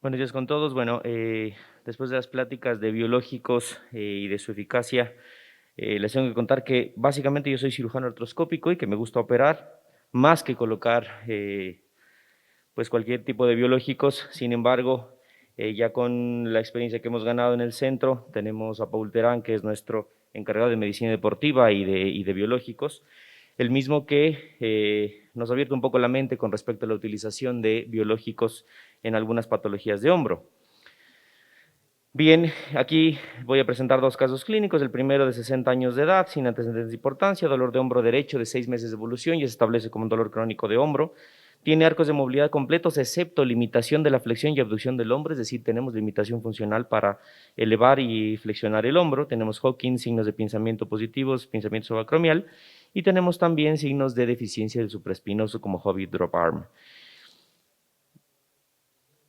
Buenos días con todos. Bueno, después de las pláticas de biológicos y de su eficacia, les tengo que contar que básicamente yo soy cirujano artroscópico y que me gusta operar más que colocar pues cualquier tipo de biológicos. Sin embargo, ya con la experiencia que hemos ganado en el centro, tenemos a Paul Terán, que es nuestro encargado de medicina deportiva y de biológicos, el mismo que nos ha abierto un poco la mente con respecto a la utilización de biológicos en algunas patologías de hombro. Bien, aquí voy a presentar dos casos clínicos. El primero de 60 años de edad, sin antecedentes de importancia, dolor de hombro derecho de 6 meses de evolución y se establece como un dolor crónico de hombro. Tiene arcos de movilidad completos, excepto limitación de la flexión y abducción del hombro, es decir, tenemos limitación funcional para elevar y flexionar el hombro. Tenemos Hawkins, signos de pinzamiento positivos, pinzamiento subacromial, y tenemos también signos de deficiencia del supraespinoso como Hobbit Drop Arm.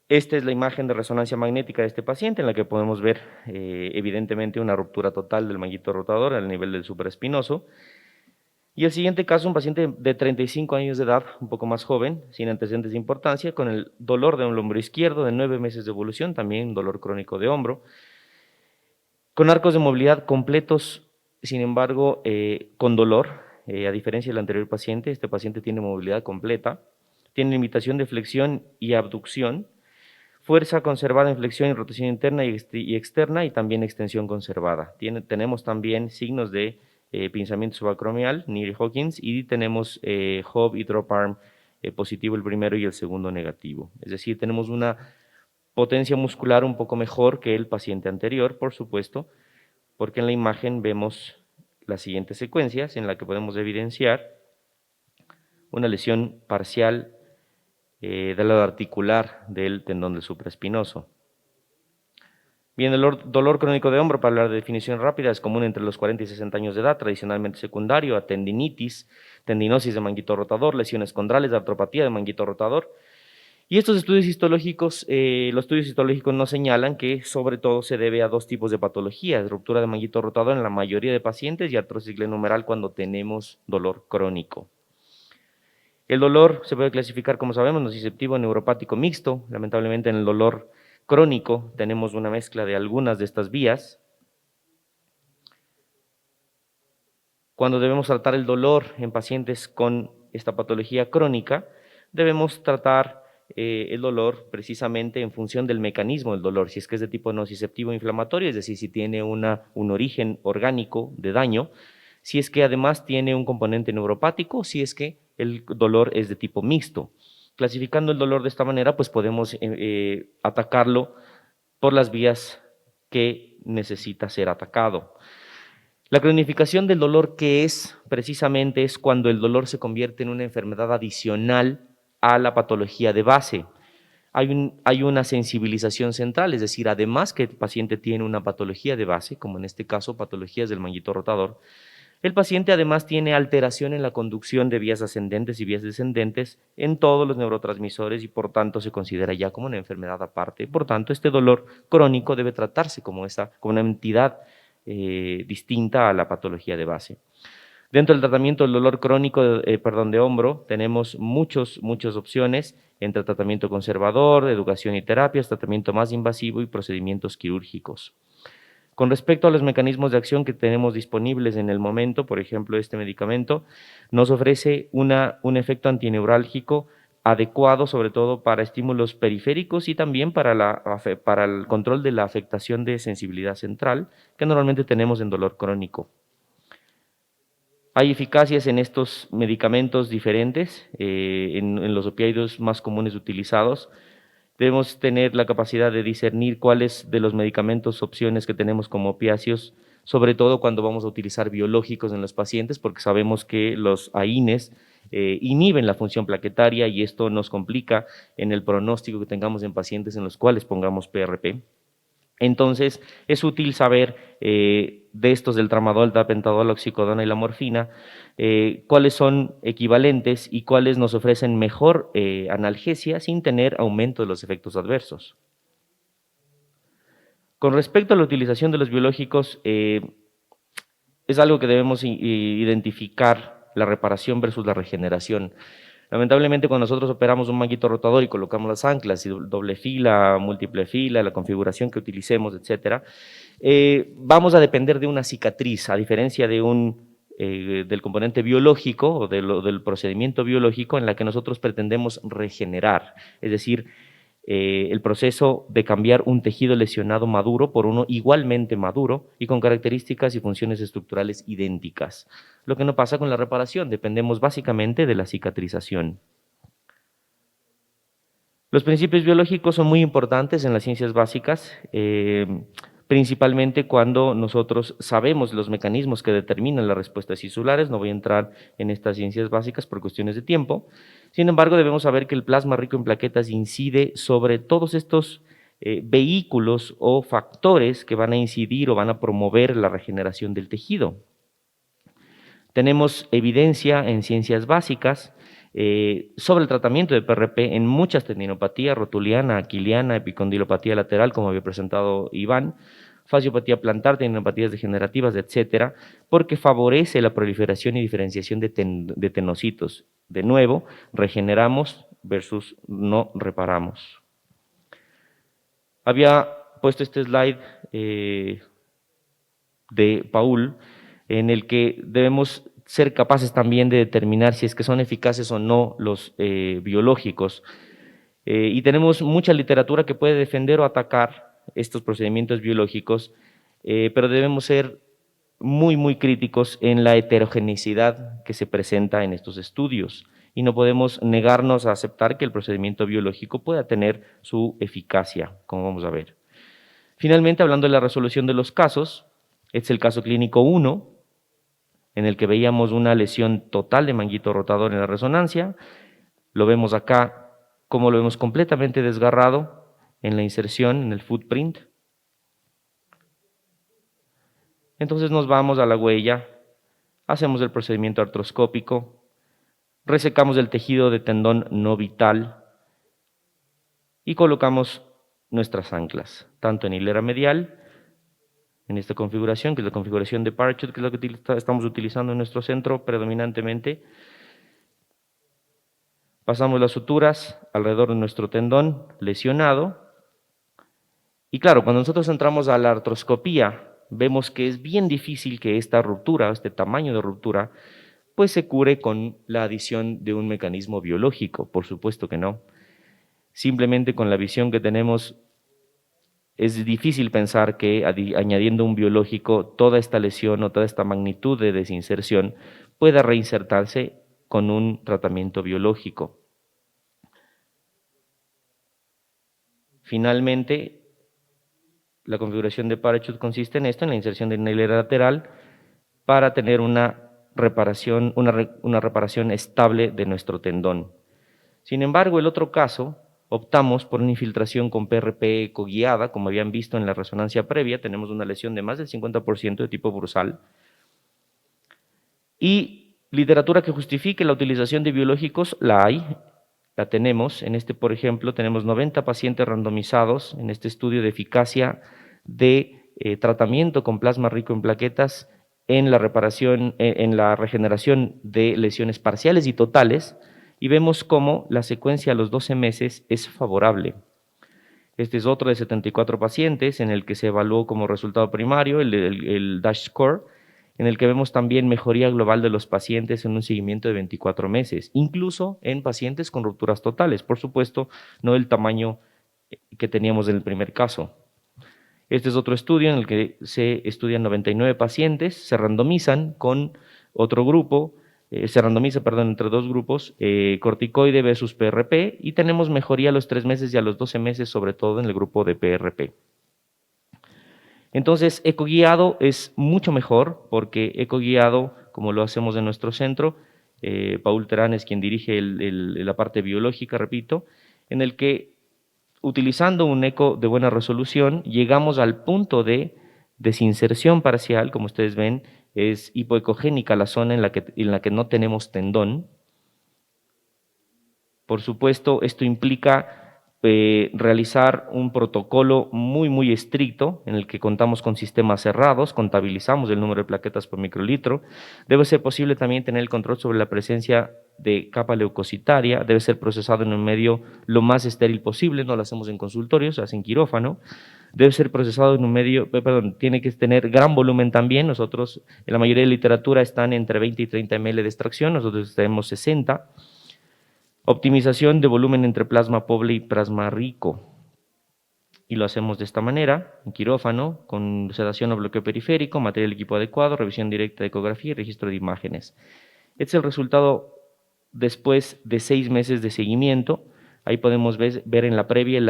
Esta es la imagen de resonancia magnética de este paciente en la que podemos ver evidentemente una ruptura total del manguito rotador al nivel del supraespinoso. Y el siguiente caso, un paciente de 35 años de edad, un poco más joven, sin antecedentes de importancia, con el dolor de un hombro izquierdo de 9 meses de evolución, también dolor crónico de hombro, con arcos de movilidad completos, sin embargo, con dolor, a diferencia del anterior paciente. Este paciente tiene movilidad completa, tiene limitación de flexión y abducción, fuerza conservada en flexión y rotación interna y externa, y también extensión conservada. Tenemos también signos de pinzamiento subacromial, Neary Hawkins, y tenemos Hobb y Drop Arm positivo el primero y el segundo negativo. Es decir, tenemos una potencia muscular un poco mejor que el paciente anterior, por supuesto, porque en la imagen vemos las siguientes secuencias en la que podemos evidenciar una lesión parcial del lado articular del tendón del supraespinoso. Bien, el dolor crónico de hombro, para hablar de definición rápida, es común entre los 40 y 60 años de edad, tradicionalmente secundario a tendinitis, tendinosis de manguito rotador, lesiones condrales, artropatía de manguito rotador. Y estos estudios histológicos, los estudios histológicos nos señalan que sobre todo se debe a dos tipos de patologías: ruptura de manguito rotador en la mayoría de pacientes y artrosis glenohumeral cuando tenemos dolor crónico. El dolor se puede clasificar, como sabemos, nociceptivo, neuropático, mixto. Lamentablemente en el dolor crónico tenemos una mezcla de algunas de estas vías. Cuando debemos tratar el dolor en pacientes con esta patología crónica, debemos tratar el dolor precisamente en función del mecanismo del dolor, si es que es de tipo nociceptivo inflamatorio, es decir, si tiene un origen orgánico de daño, si es que además tiene un componente neuropático, si es que el dolor es de tipo mixto. Clasificando el dolor de esta manera, pues podemos atacarlo por las vías que necesita ser atacado. La cronificación del dolor, ¿qué es? Precisamente es cuando el dolor se convierte en una enfermedad adicional a la patología de base. Hay una sensibilización central, es decir, además que el paciente tiene una patología de base, como en este caso patologías del manguito rotador, el paciente además tiene alteración en la conducción de vías ascendentes y vías descendentes en todos los neurotransmisores y por tanto se considera ya como una enfermedad aparte. Por tanto, este dolor crónico debe tratarse como una entidad distinta a la patología de base. Dentro del tratamiento del dolor crónico, de hombro, tenemos muchas opciones entre tratamiento conservador, educación y terapias, tratamiento más invasivo y procedimientos quirúrgicos. Con respecto a los mecanismos de acción que tenemos disponibles en el momento, por ejemplo, este medicamento nos ofrece un efecto antineurálgico adecuado, sobre todo para estímulos periféricos y también para el control de la afectación de sensibilidad central que normalmente tenemos en dolor crónico. Hay eficacias en estos medicamentos diferentes, en los opioides más comunes utilizados. Debemos tener la capacidad de discernir cuáles de los medicamentos, opciones que tenemos como opiáceos, sobre todo cuando vamos a utilizar biológicos en los pacientes, porque sabemos que los AINES inhiben la función plaquetaria y esto nos complica en el pronóstico que tengamos en pacientes en los cuales pongamos PRP. Entonces, es útil saber de estos del tramadol, tapentadol, la oxicodona y la morfina, cuáles son equivalentes y cuáles nos ofrecen mejor analgesia sin tener aumento de los efectos adversos. Con respecto a la utilización de los biológicos, es algo que debemos identificar, la reparación versus la regeneración. Lamentablemente, cuando nosotros operamos un manguito rotador y colocamos las anclas, y doble fila, múltiple fila, la configuración que utilicemos, etcétera, vamos a depender de una cicatriz, a diferencia de del componente biológico o del procedimiento biológico en la que nosotros pretendemos regenerar, es decir, el proceso de cambiar un tejido lesionado maduro por uno igualmente maduro y con características y funciones estructurales idénticas. Lo que no pasa con la reparación, dependemos básicamente de la cicatrización. Los principios biológicos son muy importantes en las ciencias básicas, principalmente cuando nosotros sabemos los mecanismos que determinan las respuestas tisulares. No voy a entrar en estas ciencias básicas por cuestiones de tiempo. Sin embargo, debemos saber que el plasma rico en plaquetas incide sobre todos estos vehículos o factores que van a incidir o van a promover la regeneración del tejido. Tenemos evidencia en ciencias básicas sobre el tratamiento de PRP en muchas tendinopatías, rotuliana, aquiliana, epicondilopatía lateral, como había presentado Iván, fasciopatía plantar, tendinopatías degenerativas, etcétera, porque favorece la proliferación y diferenciación de tenocitos. De nuevo, regeneramos versus no reparamos. Había puesto este slide de Paul, en el que debemos ser capaces también de determinar si es que son eficaces o no los biológicos. Y tenemos mucha literatura que puede defender o atacar estos procedimientos biológicos, pero debemos ser muy críticos en la heterogeneidad que se presenta en estos estudios y no podemos negarnos a aceptar que el procedimiento biológico pueda tener su eficacia, como vamos a ver. Finalmente, hablando de la resolución de los casos, este es el caso clínico 1, en el que veíamos una lesión total de manguito rotador en la resonancia. Lo vemos acá, como lo vemos completamente desgarrado en la inserción, en el footprint. Entonces nos vamos a la huella, hacemos el procedimiento artroscópico, resecamos el tejido de tendón no vital y colocamos nuestras anclas, tanto en hilera medial, en esta configuración, que es la configuración de Parachute, que es la que estamos utilizando en nuestro centro predominantemente. Pasamos las suturas alrededor de nuestro tendón lesionado. Y claro, cuando nosotros entramos a la artroscopía, vemos que es bien difícil que esta ruptura, este tamaño de ruptura, pues se cure con la adición de un mecanismo biológico. Por supuesto que no. Simplemente con la visión que tenemos, es difícil pensar que añadiendo un biológico, toda esta lesión o toda esta magnitud de desinserción pueda reinsertarse con un tratamiento biológico. Finalmente, la configuración de Parachute consiste en esto, en la inserción de una hilera lateral para tener una reparación estable de nuestro tendón. Sin embargo, el otro caso, optamos por una infiltración con PRP ecoguiada, como habían visto en la resonancia previa, tenemos una lesión de más del 50% de tipo bursal, y literatura que justifique la utilización de biológicos la hay, la tenemos. En este, por ejemplo, tenemos 90 pacientes randomizados en este estudio de eficacia de tratamiento con plasma rico en plaquetas en la reparación, en la regeneración de lesiones parciales y totales, y vemos cómo la secuencia a los 12 meses es favorable. Este es otro de 74 pacientes en el que se evaluó como resultado primario el DASH score, en el que vemos también mejoría global de los pacientes en un seguimiento de 24 meses, incluso en pacientes con rupturas totales, por supuesto, no del tamaño que teníamos en el primer caso. Este es otro estudio en el que se estudian 99 pacientes, se randomizan con otro grupo, se randomiza, perdón, entre dos grupos, corticoide versus PRP, y tenemos mejoría a los 3 meses y a los 12 meses, sobre todo en el grupo de PRP. Entonces, ecoguiado es mucho mejor, porque ecoguiado, como lo hacemos en nuestro centro, Paul Terán es quien dirige la parte biológica, repito, en el que, utilizando un eco de buena resolución, llegamos al punto de desinserción parcial, como ustedes ven, es hipoecogénica la zona en la que no tenemos tendón. Por supuesto, esto implica realizar un protocolo muy estricto en el que contamos con sistemas cerrados, contabilizamos el número de plaquetas por microlitro. Debe ser posible también tener el control sobre la presencia de capa leucocitaria, debe ser procesado en un medio lo más estéril posible, no lo hacemos en consultorio, se hace en quirófano, debe ser procesado en un medio, tiene que tener gran volumen también, nosotros, en la mayoría de literatura están entre 20 y 30 ml de extracción, nosotros tenemos 60. Optimización de volumen entre plasma pobre y plasma rico, y lo hacemos de esta manera, en quirófano, con sedación o bloqueo periférico, material y equipo adecuado, revisión directa de ecografía y registro de imágenes. Este es el resultado después de 6 meses de seguimiento. Ahí podemos ver en la previa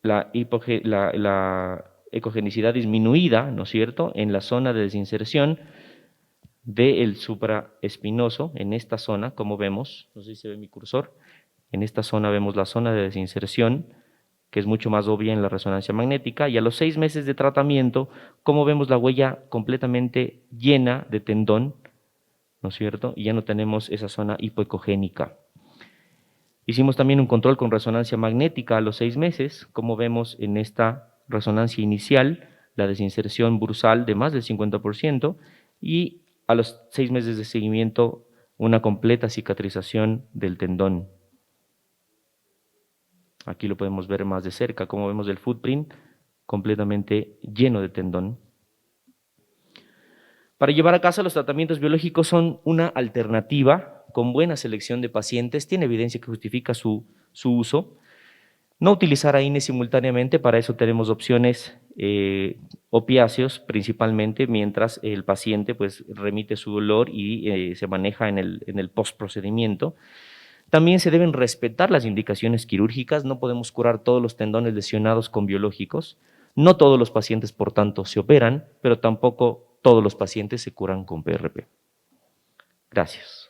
la ecogenicidad disminuida, ¿no es cierto?, en la zona de desinserción del supraespinoso, en esta zona, como vemos, no sé si se ve mi cursor, en esta zona vemos la zona de desinserción, que es mucho más obvia en la resonancia magnética, y a los 6 meses de tratamiento, como vemos la huella completamente llena de tendón, ¿no es cierto?, y ya no tenemos esa zona hipoecogénica. Hicimos también un control con resonancia magnética a los 6 meses, como vemos en esta resonancia inicial, la desinserción bursal de más del 50%, y a los 6 meses de seguimiento, una completa cicatrización del tendón. Aquí lo podemos ver más de cerca, como vemos el footprint completamente lleno de tendón. Para llevar a casa los tratamientos biológicos son una alternativa con buena selección de pacientes, tiene evidencia que justifica su uso. No utilizar AINE simultáneamente, para eso tenemos opciones opiáceos principalmente, mientras el paciente pues remite su dolor y se maneja en el postprocedimiento. También se deben respetar las indicaciones quirúrgicas, no podemos curar todos los tendones lesionados con biológicos, no todos los pacientes por tanto se operan, pero tampoco todos los pacientes se curan con PRP. Gracias.